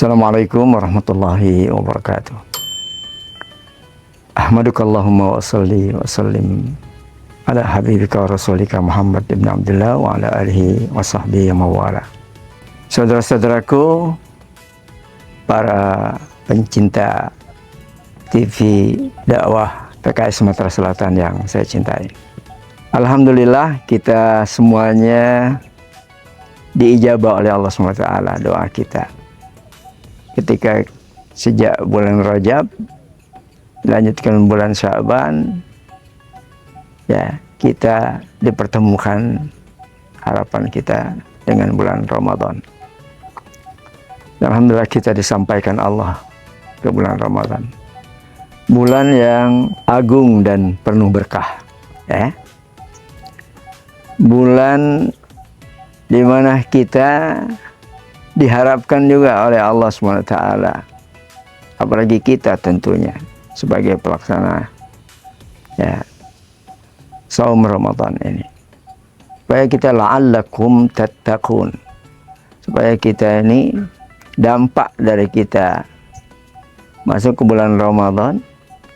Assalamualaikum warahmatullahi wabarakatuh. Ahmadukallahumma wa salli wa sallim ala habibika wa rasulika Muhammad ibn Abdullah wa ala alihi wa sahbihi mawala. Saudara-saudaraku, para pencinta TV dakwah PKS Sumatera Selatan yang saya cintai, alhamdulillah kita semuanya diijabah oleh Allah SWT doa kita. Ketika sejak bulan Rajab dilanjutkan bulan Sya'ban, ya, kita dipertemukan harapan kita dengan bulan Ramadan. Alhamdulillah kita disampaikan Allah ke bulan Ramadan, bulan yang agung dan penuh berkah, ya. Bulan di mana kita diharapkan juga oleh Allah SWT, apalagi kita tentunya sebagai pelaksana, ya, saum Ramadan ini, supaya kita la'allakum tattaqun, supaya kita ini dampak dari kita masuk ke bulan Ramadan,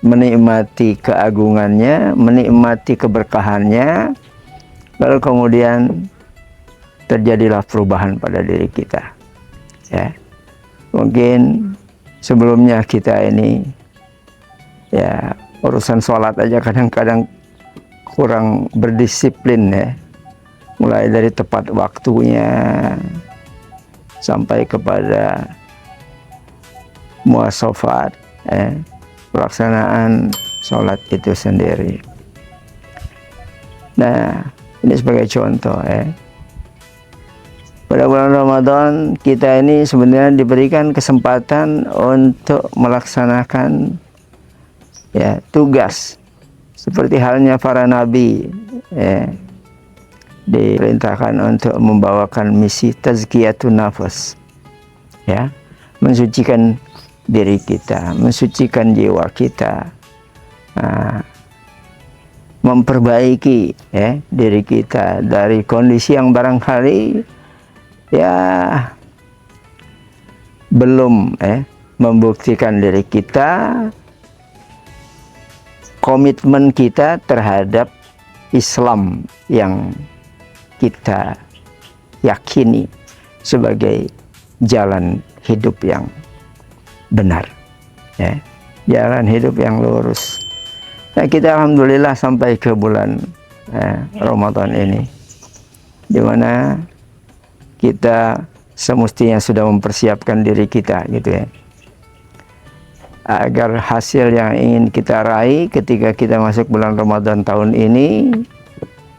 menikmati keagungannya, menikmati keberkahannya, lalu kemudian terjadilah perubahan pada diri kita. Ya, mungkin sebelumnya kita ini, ya, urusan sholat aja kadang-kadang kurang berdisiplin, ya, mulai dari tepat waktunya sampai kepada muasafat, pelaksanaan sholat itu sendiri. Nah, ini sebagai contoh, ya. Pada bulan Ramadan kita ini sebenarnya diberikan kesempatan untuk melaksanakan, ya, tugas seperti halnya para nabi, ya, diperintahkan untuk membawakan misi tazkiyatun nafas, ya, mensucikan diri kita, mensucikan jiwa kita, memperbaiki, ya, diri kita dari kondisi yang barangkali, ya, belum membuktikan diri kita, komitmen kita terhadap Islam yang kita yakini sebagai jalan hidup yang benar, ya, jalan hidup yang lurus. Nah, kita alhamdulillah sampai ke bulan Ramadan ini, di mana kita semestinya sudah mempersiapkan diri kita, gitu, ya, agar hasil yang ingin kita raih ketika kita masuk bulan Ramadan tahun ini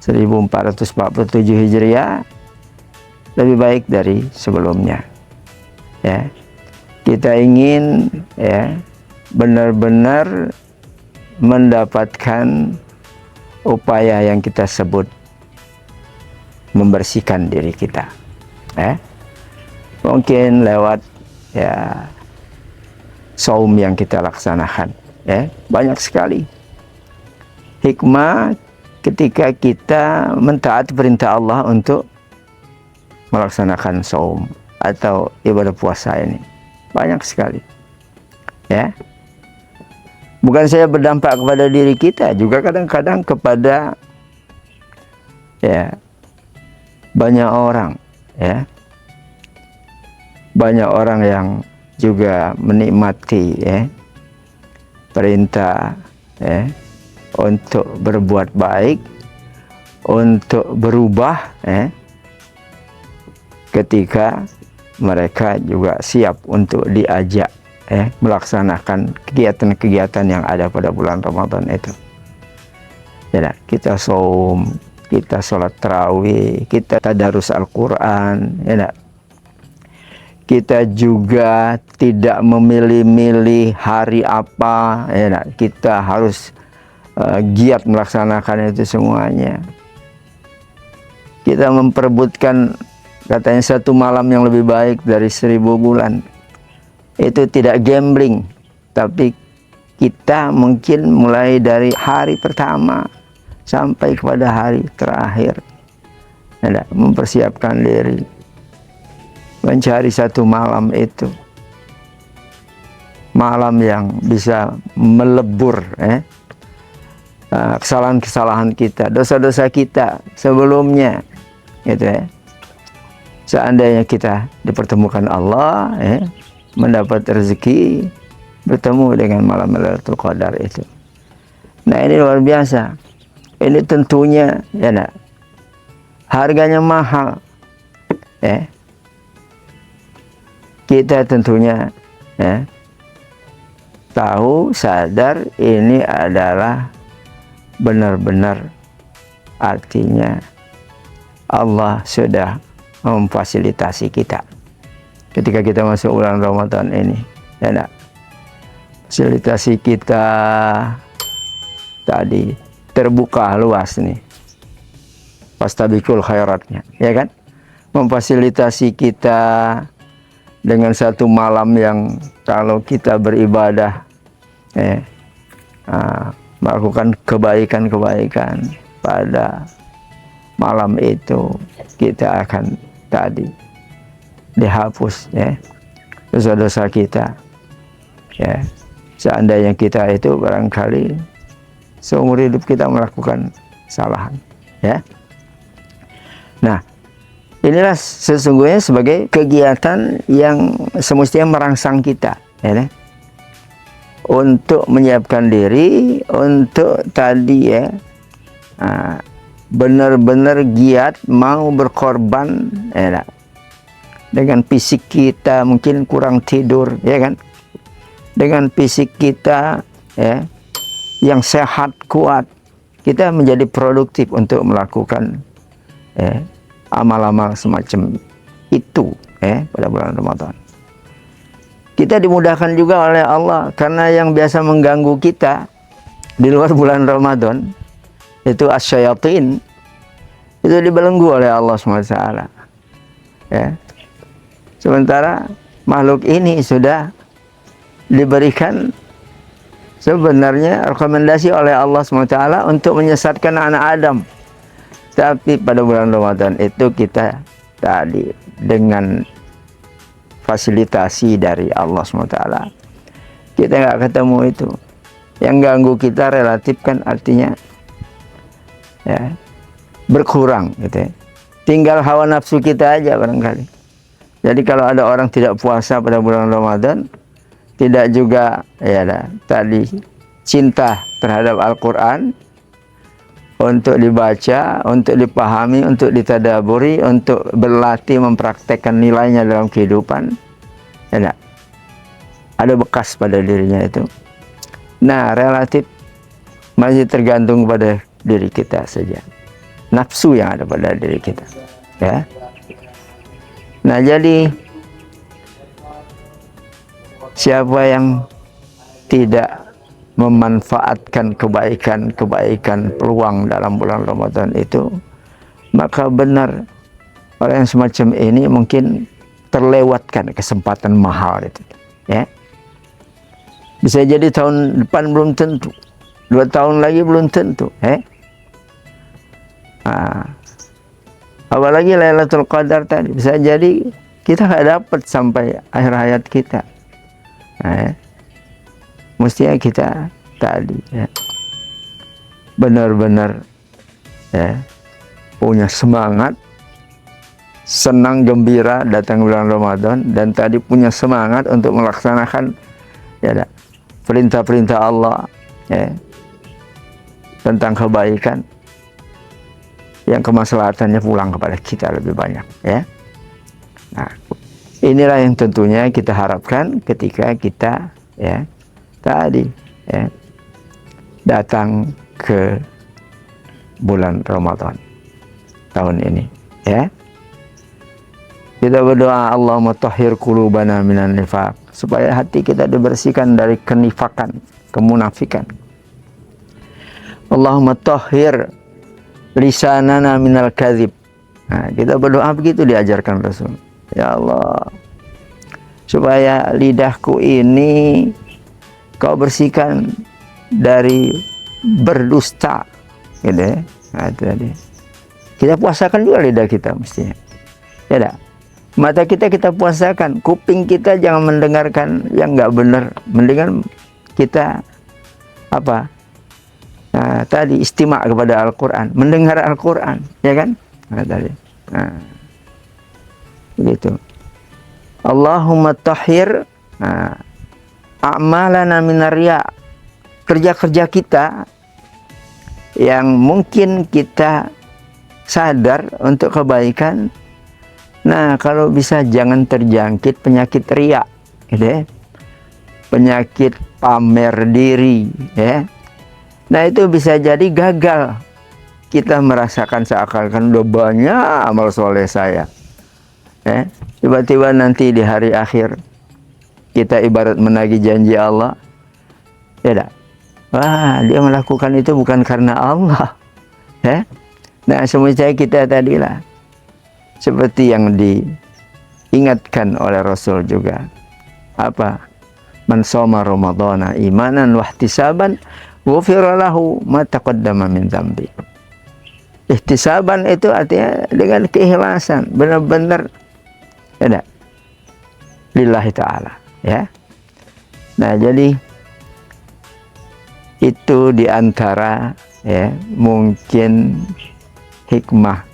1447 Hijriah lebih baik dari sebelumnya, ya. Kita ingin, ya, benar-benar mendapatkan upaya yang kita sebut membersihkan diri kita, mungkin lewat, ya, saum yang kita laksanakan, ya, banyak sekali hikmah ketika kita mentaati perintah Allah untuk melaksanakan saum atau ibadah puasa ini, banyak sekali, ya. Bukan saja berdampak kepada diri kita, juga kadang-kadang kepada, ya, banyak orang, ya, banyak orang yang juga menikmati, ya, perintah, ya, untuk berbuat baik, untuk berubah, ya, ketika mereka juga siap untuk diajak, melaksanakan kegiatan-kegiatan yang ada pada bulan Ramadan itu. Ya, kita saum, kita sholat tarawih, kita tadarus Al-Quran, ya, kita juga tidak memilih-milih hari apa, ya, kita harus giat melaksanakan itu semuanya. Kita memperebutkan, katanya, satu malam yang lebih baik dari 1000 bulan. Itu tidak gambling, tapi kita mungkin mulai dari hari pertama sampai kepada hari terakhir, mempersiapkan diri, mencari satu malam itu, malam yang bisa melebur kesalahan-kesalahan kita, dosa-dosa kita sebelumnya, gitu ya. Seandainya kita dipertemukan Allah, mendapat rezeki bertemu dengan malam Lailatul Qadar itu. Nah, ini luar biasa. Ini tentunya ya nak, harganya mahal. Kita tentunya tahu, sadar ini adalah benar-benar artinya Allah sudah memfasilitasi kita ketika kita masuk bulan Ramadan ini, ya nak. Fasilitasi kita tadi terbuka luas nih, fastabiqul khairatnya, ya kan? Memfasilitasi kita dengan satu malam yang kalau kita beribadah, melakukan kebaikan-kebaikan pada malam itu, kita akan tadi dihapus dosa-dosa kita. Seandainya kita itu barangkali seumur hidup kita melakukan kesalahan, Nah, inilah sesungguhnya sebagai kegiatan yang semestinya merangsang kita, untuk menyiapkan diri untuk tadi benar-benar giat mau berkorban, dengan fisik kita mungkin kurang tidur, ya kan? Dengan fisik kita yang sehat kuat, kita menjadi produktif untuk melakukan amal-amal semacam itu pada bulan Ramadan. Kita dimudahkan juga oleh Allah, karena yang biasa mengganggu kita di luar bulan Ramadan itu asyayatin, itu dibelenggu oleh Allah SWT. Sementara makhluk ini sudah diberikan sebenarnya rekomendasi oleh Allah SWT untuk menyesatkan anak Adam. Tapi pada bulan Ramadan itu kita tadi dengan fasilitasi dari Allah SWT, kita nggak ketemu itu. Yang ganggu kita relatif kan artinya berkurang, gitu ya. Tinggal hawa nafsu kita aja barangkali. Jadi kalau ada orang tidak puasa pada bulan Ramadan, tidak juga tadi cinta terhadap Al-Quran untuk dibaca, untuk dipahami, untuk ditadaburi, untuk berlatih mempraktekkan nilainya dalam kehidupan, ada bekas pada dirinya itu. Nah, relatif masih tergantung pada diri kita saja, nafsu yang ada pada diri kita, Nah, jadi siapa yang tidak memanfaatkan kebaikan peluang dalam bulan Ramadan itu, maka benar orang yang semacam ini mungkin terlewatkan kesempatan mahal itu, Bisa jadi tahun depan belum tentu, 2 tahun lagi belum tentu, apalagi Lailatul Qadar tadi, bisa jadi kita nggak dapat sampai akhir hayat kita. Mestinya kita tadi benar-benar punya semangat, senang gembira datang bulan Ramadan, dan tadi punya semangat untuk melaksanakan perintah-perintah Allah tentang kebaikan yang kemaslahatannya pulang kepada kita lebih banyak, Nah, inilah yang tentunya kita harapkan ketika kita tadi datang ke bulan Ramadan tahun ini, Kita berdoa, Allahumma tahhir qulubana minan nifaq, supaya hati kita dibersihkan dari kenifakan, kemunafikan. Allahumma tahhir lisanana minal kadzib. Nah, kita berdoa begitu diajarkan Rasul. Ya Allah, supaya lidahku ini Kau bersihkan dari berdusta, gitu ya. Nah, itu tadi. Kita puasakan juga lidah kita mestinya, Mata kita puasakan, kuping kita jangan mendengarkan yang nggak benar, mendingan kita apa? Nah, tadi istimak kepada Al-Quran, mendengar Al-Quran, ya kan? Nah, tadi. Nah, begitu. Allahumma tahhir a'malana minar riya. Kerja-kerja kita yang mungkin kita sadar untuk kebaikan, nah kalau bisa jangan terjangkit penyakit riya, gitu ya. Penyakit pamer diri, ya. Nah itu bisa jadi gagal. Kita merasakan seakan-akan udah banyak amal soleh saya, ya. Tiba-tiba nanti di hari akhir kita ibarat menagih janji Allah, ya dah. Wah, dia melakukan itu bukan karena Allah, ya. Nah, semestinya kita tadilah seperti yang diingatkan oleh Rasul juga. Apa? Man shoma ramadhana imanan wahtisaban ghufira lahu ma taqaddama min dzambi. Ihtisaban itu artinya dengan keikhlasan, benar-benar ya, lillahi ta'ala, ya. Nah, jadi itu diantara, ya, mungkin hikmah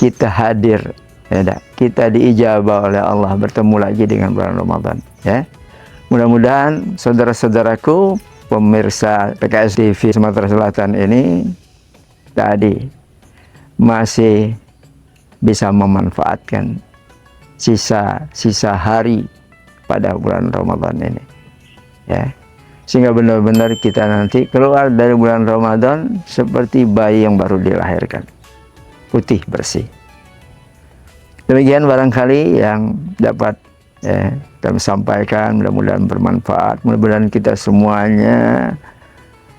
kita hadir, ya, kita diijabah oleh Allah bertemu lagi dengan bulan Ramadan, ya. Mudah-mudahan saudara-saudaraku pemirsa PKS TV Sumatera Selatan ini tadi masih bisa memanfaatkan sisa hari pada bulan Ramadan ini, ya, sehingga benar-benar kita nanti keluar dari bulan Ramadan seperti bayi yang baru dilahirkan, putih bersih. Demikian barangkali yang dapat, ya, kami sampaikan, mudah-mudahan bermanfaat. Mudah-mudahan kita semuanya,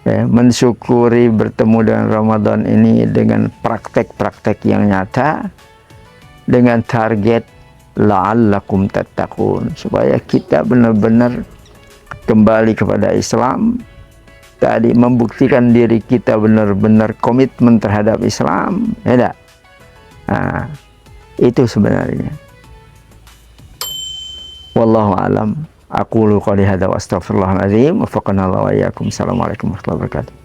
ya, mensyukuri bertemu dengan Ramadan ini dengan praktek-praktek yang nyata, dengan target la'allakum tattaqun, supaya kita benar-benar kembali kepada Islam, tadi membuktikan diri kita benar-benar komitmen terhadap Islam, ya dah. Nah, itu sebenarnya. Wallahu alam. Aqulu qouli hadza wa astaghfirullahal azim wa faqana Allah wa iyyakum. Assalamualaikum warahmatullahi wabarakatuh.